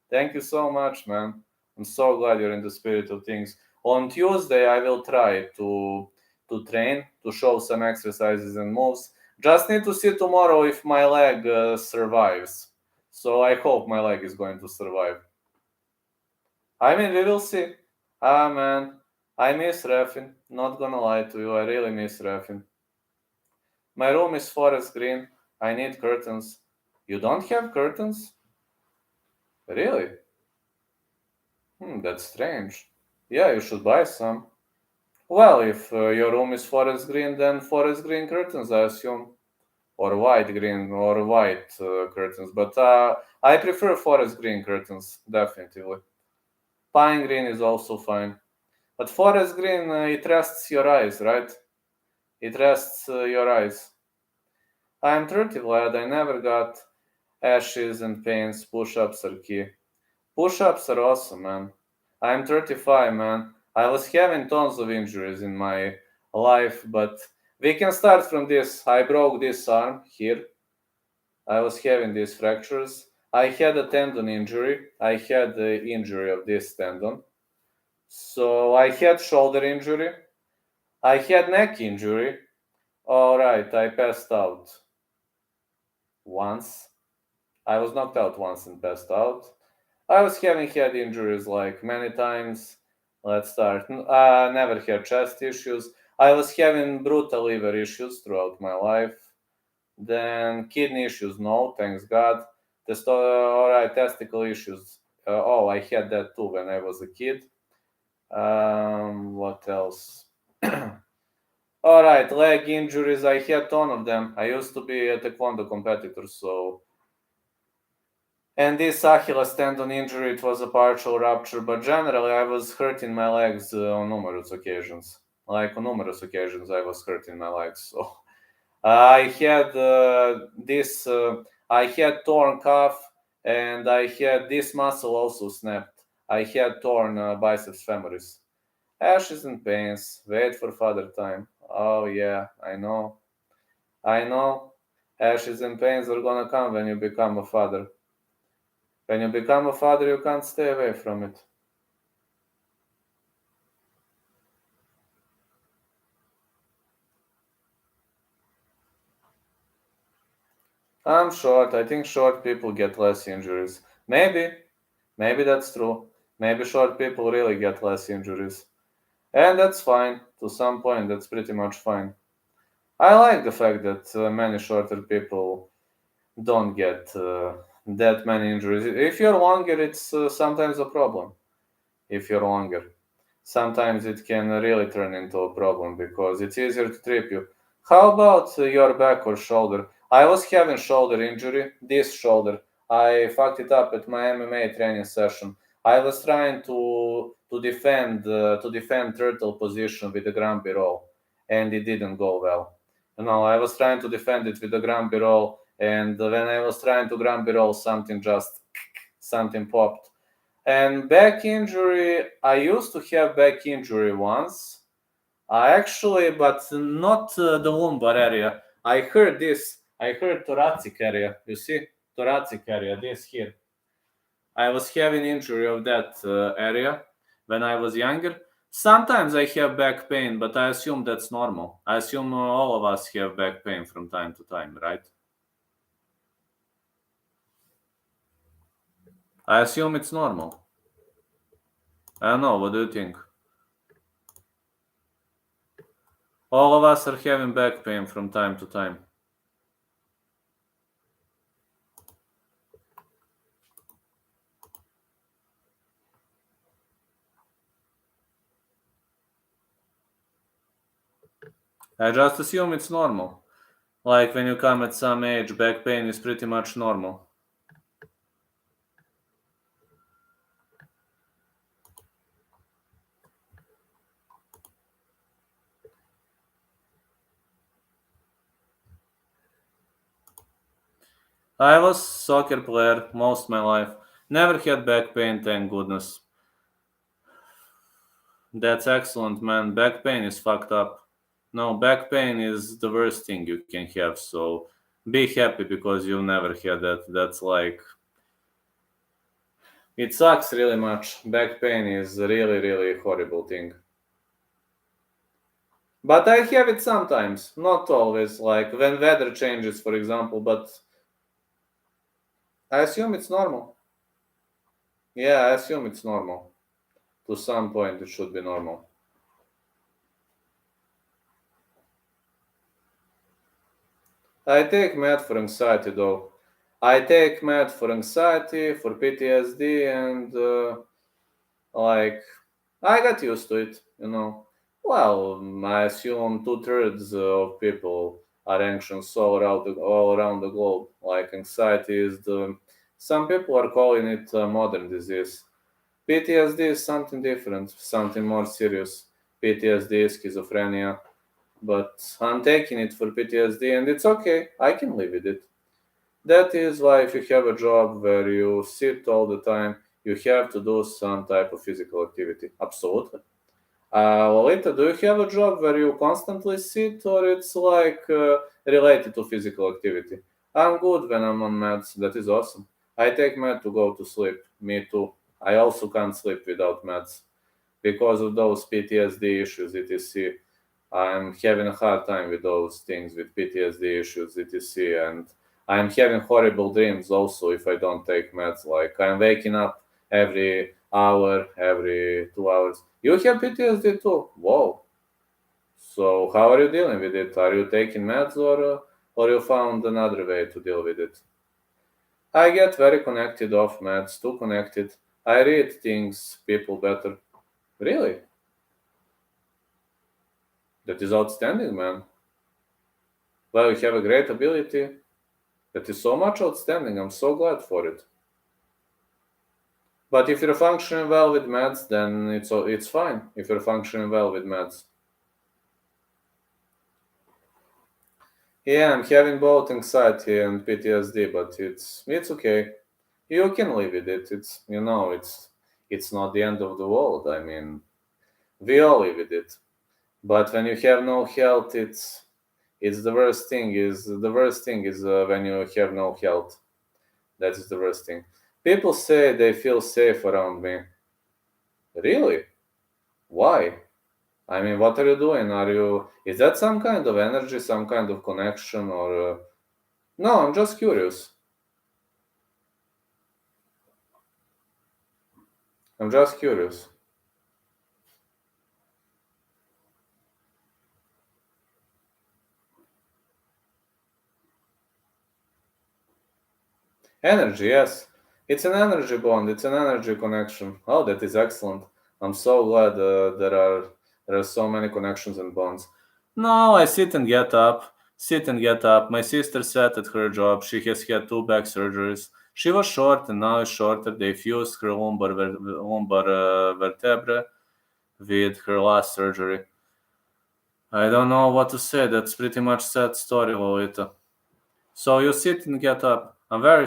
Thank you so much, man. I'm so glad you're in the spirit of things. On Tuesday, I will try to train, to show some exercises and moves. Just need to see tomorrow if my leg survives. So I hope my leg is going to survive. I mean, we will see. Ah, man, I miss Refin. Not gonna lie to you, I really miss Refin. My room is forest green. I need curtains. You don't have curtains? Really? That's strange. Yeah, you should buy some. Well, if your room is forest green, then forest green curtains, I assume. Or white green or white curtains. But I prefer forest green curtains, definitely. Pine green is also fine. But forest green, it rests your eyes, right? It rests your eyes. I'm 30, lad. I never got ashes and pains. Push-ups are key. Push-ups are awesome, man. I'm 35, man. I was having tons of injuries in my life, but we can start from this. I broke this arm here. I was having these fractures. I had a tendon injury. I had the injury of this tendon. So I had shoulder injury. I had neck injury. All right, I passed out once. I was knocked out once and passed out. I was having head injuries like many times. Let's start. Never had chest issues. I was having brutal liver issues throughout my life. Then kidney issues, no, thanks God. Alright, testicle issues. I had that too when I was a kid. What else? Alright, leg injuries. I had ton of them. I used to be a taekwondo competitor, so. And this Achilles tendon injury, it was a partial rupture, but generally I was hurting my legs on numerous occasions. Like on numerous occasions, I was hurting my legs. So I had I had torn calf, and I had this muscle also snapped. I had torn biceps femoris. Ashes and pains. Wait for father time. Oh yeah, I know. I know. Ashes and pains are gonna come when you become a father. When you become a father, you can't stay away from it. I'm short. I think short people get less injuries. Maybe that's true. Maybe short people really get less injuries. And that's fine. To some point, that's pretty much fine. I like the fact that many shorter people don't get that many injuries. If you're longer, it's sometimes a problem. If you're longer, sometimes it can really turn into a problem because it's easier to trip you. How about your back or shoulder? I was having shoulder injury, this shoulder. I fucked it up at my MMA training session. I was trying to defend turtle position with the grumpy roll, and it didn't go well. I was trying to defend it with the grumpy roll, and when I was trying to grumpy roll, something popped. And back injury, I used to have back injury once. But not the lumbar area. I heard this. I heard thoracic area. You see, thoracic area. This here. I was having injury of that area when I was younger. Sometimes I have back pain, but I assume that's normal. I assume all of us have back pain from time to time, right? I assume it's normal. I don't know. What do you think? All of us are having back pain from time to time. I just assume it's normal. Like when you come at some age, back pain is pretty much normal. I was soccer player most my life. Never had back pain, thank goodness. That's excellent, man. Back pain is fucked up. No, back pain is the worst thing you can have. So be happy because you never had that. That's like it sucks really much. Back pain is a really, really horrible thing. But I have it sometimes, not always, like when weather changes, for example, but I assume it's normal. Yeah, I assume it's normal. To some point, it should be normal. I take med for anxiety though. I take meds for anxiety, for PTSD, and like I got used to it, you know. Well, I assume 2/3 of people are anxious all around the globe. Like anxiety is the some people are calling it a modern disease. PTSD is something different, something more serious. PTSD is schizophrenia, but I'm taking it for PTSD, and it's okay. I can live with it. That is why if you have a job where you sit all the time, you have to do some type of physical activity. Absolutely. Lolita, do you have a job where you constantly sit, or it's like related to physical activity? I'm good when I'm on meds. That is awesome. I take med to go to sleep. Me too. I also can't sleep without meds because of those PTSD issues, etc. I'm having a hard time with those things, with PTSD issues, etc. And I'm having horrible dreams also if I don't take meds. Like I'm waking up every hour, every 2 hours. You have PTSD too? Whoa. So how are you dealing with it? Are you taking meds or you found another way to deal with it? I get very connected off meds, too connected. I read things people better. Really? That is outstanding, man. Well, you have a great ability. That is so much outstanding. I'm so glad for it. But if you're functioning well with meds, then it's fine. If you're functioning well with meds. Yeah, I'm having both anxiety and PTSD, but it's okay. You can live with it. It's not the end of the world. I mean, we all live with it. But when you have no health, it's the worst thing is when you have no health. That is the worst thing. People say they feel safe around me. Really? Why? I mean, what are you doing? Is that some kind of energy, some kind of connection, or? No, I'm just curious. I'm just curious. Energy, yes. It's an energy bond. It's an energy connection. Oh, that is excellent. I'm so glad there are so many connections and bonds. No, I sit and get up. Sit and get up. My sister sat at her job. She has had 2 back surgeries. She was short and now is shorter. They fused her lumbar vertebra with her last surgery. I don't know what to say. That's pretty much sad story, Lolita. So you sit and get up. I'm very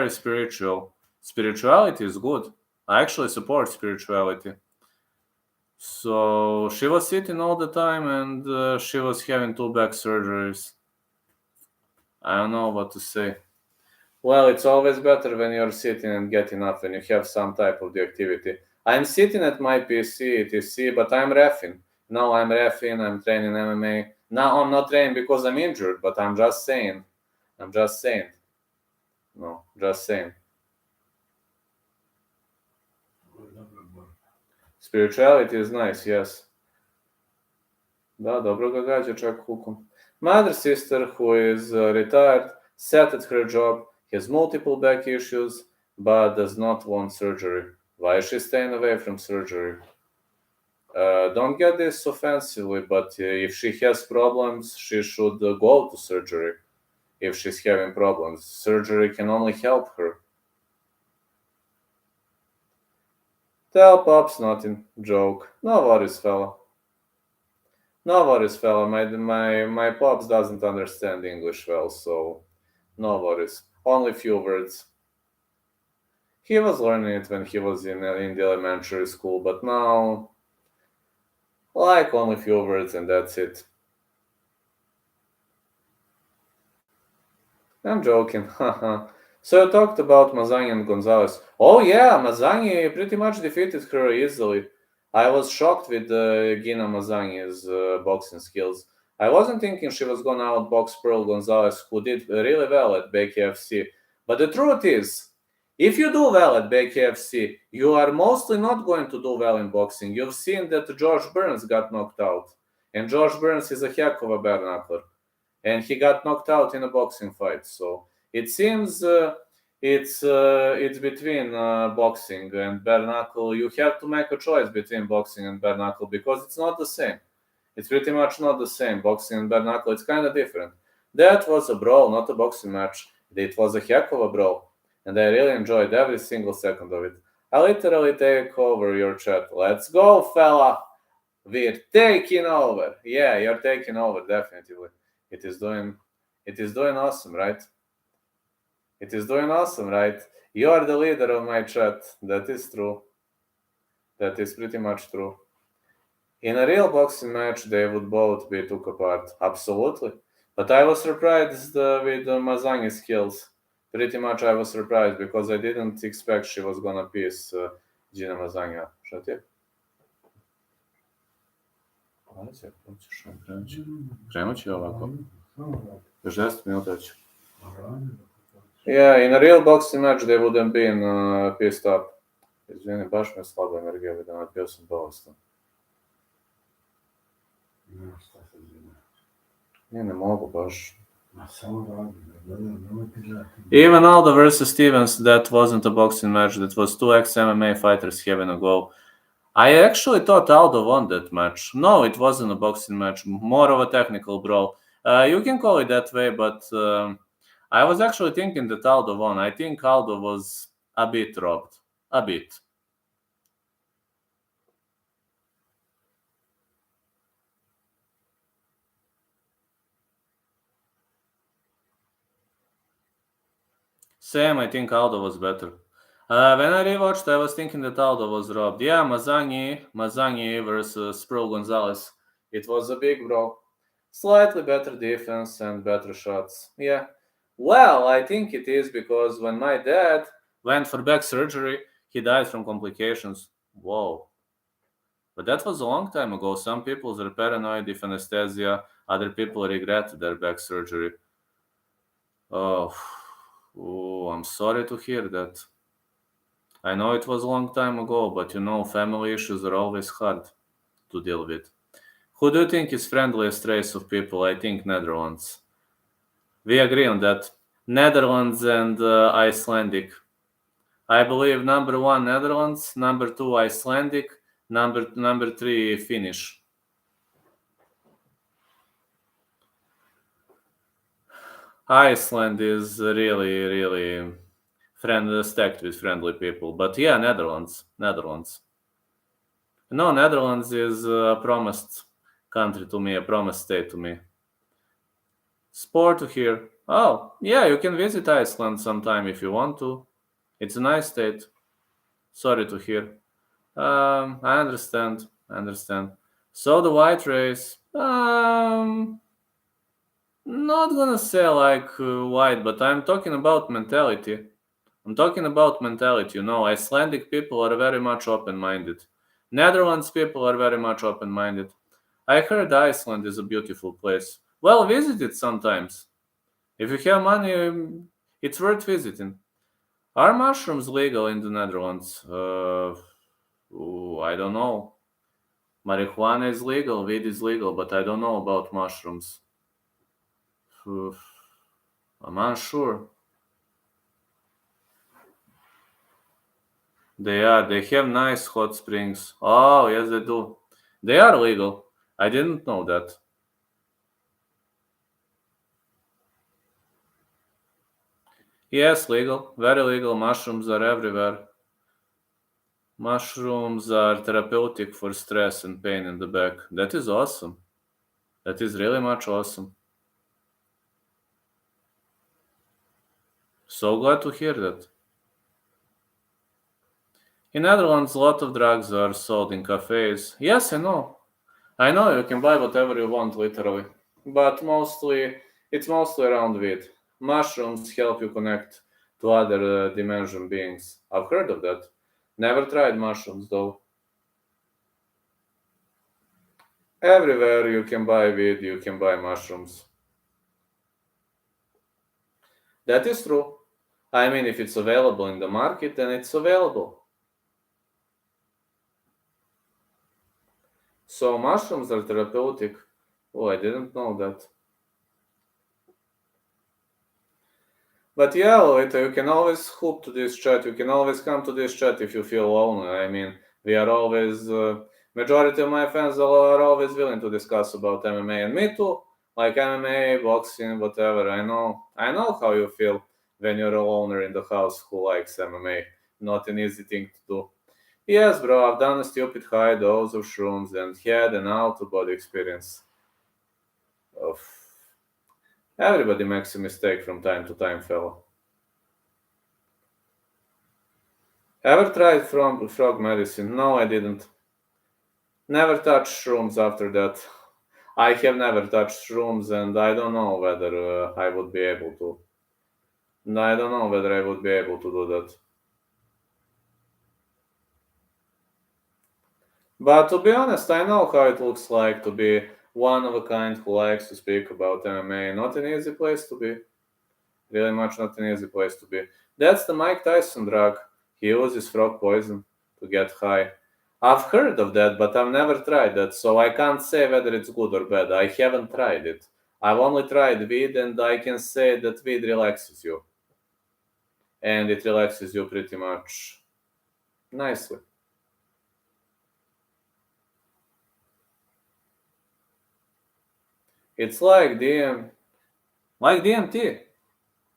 spiritual. Spirituality is good. I actually support spirituality. So she was sitting all the time and she was having 2 back surgeries. I don't know what to say. Well, it's always better when you're sitting and getting up when you have some type of the activity. I'm sitting at my PC, etc., but I'm refing. No, I'm refing, I'm training MMA. Now I'm not training because I'm injured, but I'm just saying. I'm just saying. No, just saying. Spirituality is nice, yes. Da, dobro ga gađa čak hukom. My other sister, who is retired, sat at her job, has multiple back issues, but does not want surgery. Why is she staying away from surgery? Don't get this offensively, but if she has problems, she should go to surgery. If she's having problems, surgery can only help her. Tell Pops nothing. Joke. No worries, fella. No worries, fella. My Pops doesn't understand English well, so no worries. Only few words. He was learning it when he was in the elementary school, but now, like only few words and that's it. I'm joking, haha. So you talked about Mazzani and Gonzalez. Oh yeah, Mazzani pretty much defeated her easily. I was shocked with Gina Mazzani's boxing skills. I wasn't thinking she was gonna outbox Pearl Gonzalez, who did really well at BKFC. But the truth is, if you do well at BKFC, you are mostly not going to do well in boxing. You've seen that George Burns got knocked out, and George Burns is a heck of a bare knuckler, and he got knocked out in a boxing fight. So It seems it's between boxing and bare knuckle. You have to make a choice between boxing and bare knuckle because it's not the same. It's pretty much not the same. Boxing and bare knuckle, it's kind of different. That was a brawl, not a boxing match. It was a heck of a brawl, and I really enjoyed every single second of it. I literally take over your chat. Let's go, fella. We're taking over. Yeah, you're taking over, definitely. It is doing awesome, right? It is doing awesome, right? You are the leader of my chat. That is true. That is pretty much true. In a real boxing match, they would both be took apart. Absolutely. But I was surprised with Mazangi's skills. Pretty much I was surprised because I didn't expect she was gonna piece Gina Mazanga. Šta ti je? Krenut će ovako. Još 10 minuta će. Yeah, in a real boxing match they wouldn't been pissed up. Izvini, baš me slaba energija, vidim, bio sam bolestan. Ne mogu baš. Even Aldo versus Stevens, that wasn't a boxing match, that was two ex-MMA fighters having a go. I actually thought Aldo won that match. No, it wasn't a boxing match, more of a technical brawl. You can call it that way, but I was actually thinking that Aldo won. I think Aldo was a bit robbed. A bit. Same, I think Aldo was better. When I rewatched, I was thinking that Aldo was robbed. Yeah, Mazangi versus Pro Gonzalez. It was a big brawl. Slightly better defense and better shots. Yeah. Well, I think it is because when my dad went for back surgery, he died from complications. Whoa. But that was a long time ago. Some people are paranoid if anesthesia, other people regret their back surgery. Oh, I'm sorry to hear that. I know it was a long time ago, but family issues are always hard to deal with. Who do you think is friendliest race of people? I think Netherlands. We agree on that. Netherlands and Icelandic. I believe number 1 Netherlands, number 2 Icelandic, number 3 Finnish. Iceland is really stacked with friendly people. But yeah, Netherlands. No, Netherlands is a promised country to me, a promised state to me. Sport to hear. Oh, yeah, you can visit Iceland sometime if you want to. It's a nice state. Sorry to hear. I understand. So the white race. Not gonna say like white, but I'm talking about mentality. Icelandic people are very much open-minded. Netherlands people are very much open-minded. I heard Iceland is a beautiful place. Well, visit it sometimes. If you have money, it's worth visiting. Are mushrooms legal in the Netherlands? I don't know. Marijuana is legal, weed is legal, but I don't know about mushrooms. I'm unsure. They have nice hot springs. Oh, yes, they do. They are legal. I didn't know that. Yes, legal. Very legal. Mushrooms are everywhere. Mushrooms are therapeutic for stress and pain in the back. That is awesome. That is really much awesome. So glad to hear that. In Netherlands, a lot of drugs are sold in cafes. Yes, I know. I know you can buy whatever you want, literally. But it's mostly around weed. Mushrooms help you connect to other dimension beings. I've heard of that. Never tried mushrooms, though. Everywhere you can buy weed, you can buy mushrooms. That is true. I mean, if it's available in the market, then it's available. So mushrooms are therapeutic. Oh, I didn't know that. But yeah, Lolita, you can always hoop to this chat. You can always come to this chat if you feel lonely. I mean, we are always, majority of my fans are always willing to discuss about MMA, and me too. Like MMA, boxing, whatever. I know how you feel when you're a loner in the house who likes MMA. Not an easy thing to do. Yes, bro, I've done a stupid high dose of shrooms and had an out-of-body experience. Of everybody makes a mistake from time to time, fella. Ever tried frog medicine? No, I didn't. Never touched shrooms after that. I have never touched shrooms, and I don't know whether I would be able to. I don't know whether I would be able to do that. But to be honest, I know how it looks like to be one of a kind who likes to speak about MMA. Not an easy place to be. Really much not an easy place to be. That's the Mike Tyson drug. He uses frog poison to get high. I've heard of that, but I've never tried that, so I can't say whether it's good or bad. I haven't tried it. I've only tried weed, and I can say that weed relaxes you. And it relaxes you pretty much nicely. It's like like DMT.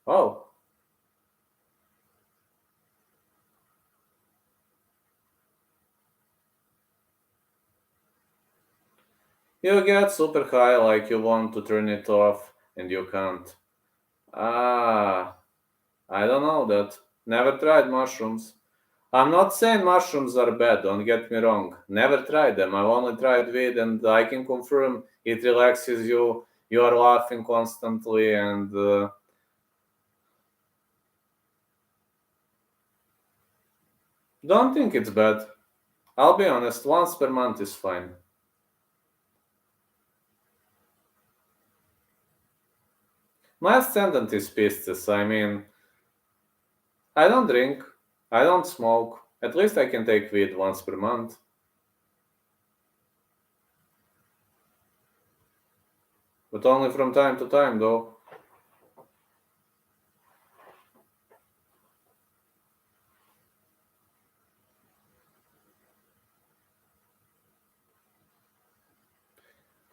Oh, you get super high like you want to turn it off and you can't. Ah, I don't know that. Never tried mushrooms. I'm not saying mushrooms are bad, don't get me wrong. Never tried them. I've only tried weed and I can confirm it relaxes you. You are laughing constantly and don't think it's bad. I'll be honest, once per month is fine. My ascendant is Pisces. I mean, I don't drink, I don't smoke. At least I can take weed once per month. But only from time to time, though.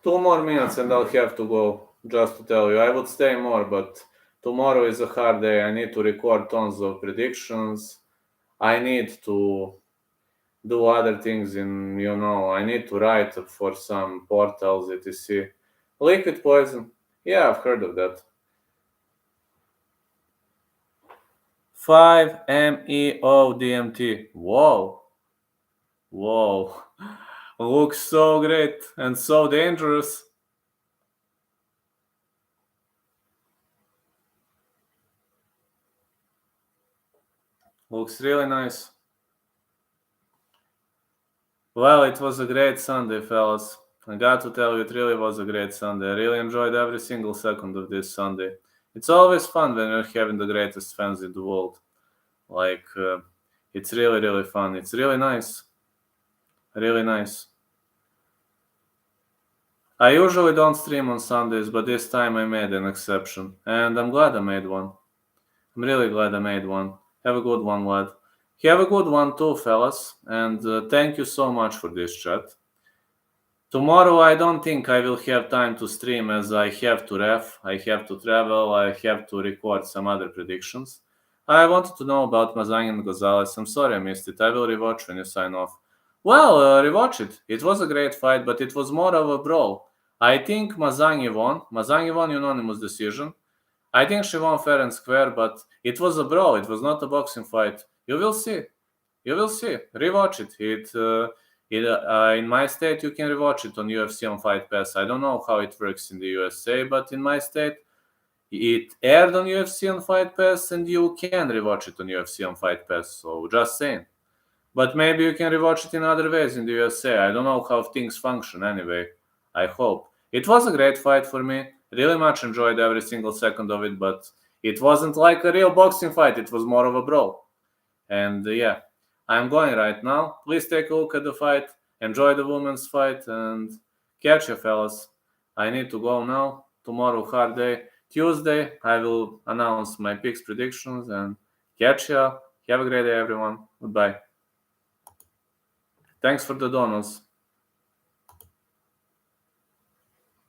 Two more minutes and I'll have to go. Just to tell you, I would stay more, but tomorrow is a hard day. I need to record tons of predictions. I need to do other things I need to write for some portals, etc. Liquid poison. Yeah, I've heard of that. 5-MeO DMT. Whoa. Whoa. Looks so great and so dangerous. Looks really nice. Well, it was a great Sunday, fellas. I got to tell you, it really was a great Sunday. I really enjoyed every single second of this Sunday. It's always fun when you're having the greatest fans in the world. Like, it's really, really fun. It's really nice. Really nice. I usually don't stream on Sundays, but this time I made an exception. And I'm glad I made one. I'm really glad I made one. Have a good one, lad. Have a good one too, fellas. And thank you so much for this chat. Tomorrow I don't think I will have time to stream as I have to ref, I have to travel, I have to record some other predictions. I wanted to know about Mazang and Gonzalez. I'm sorry I missed it. I will rewatch when you sign off. Well, rewatch it. It was a great fight, but it was more of a brawl. I think Mazangi won. Mazangi won unanimous decision. I think she won fair and square, but it was a brawl. It was not a boxing fight. You will see. You will see. Rewatch it. In my state, you can rewatch it on UFC on Fight Pass. I don't know how it works in the USA, but in my state, it aired on UFC on Fight Pass, and you can rewatch it on UFC on Fight Pass. So just saying. But maybe you can rewatch it in other ways in the USA. I don't know how things function anyway. I hope. It was a great fight for me. Really much enjoyed every single second of it, but it wasn't like a real boxing fight. It was more of a brawl. And yeah, I'm going right now. Please take a look at the fight. Enjoy the women's fight and catch you, fellas. I need to go now. Tomorrow, hard day. Tuesday, I will announce my picks, predictions, and catch ya. Have a great day, everyone. Goodbye. Thanks for the donuts.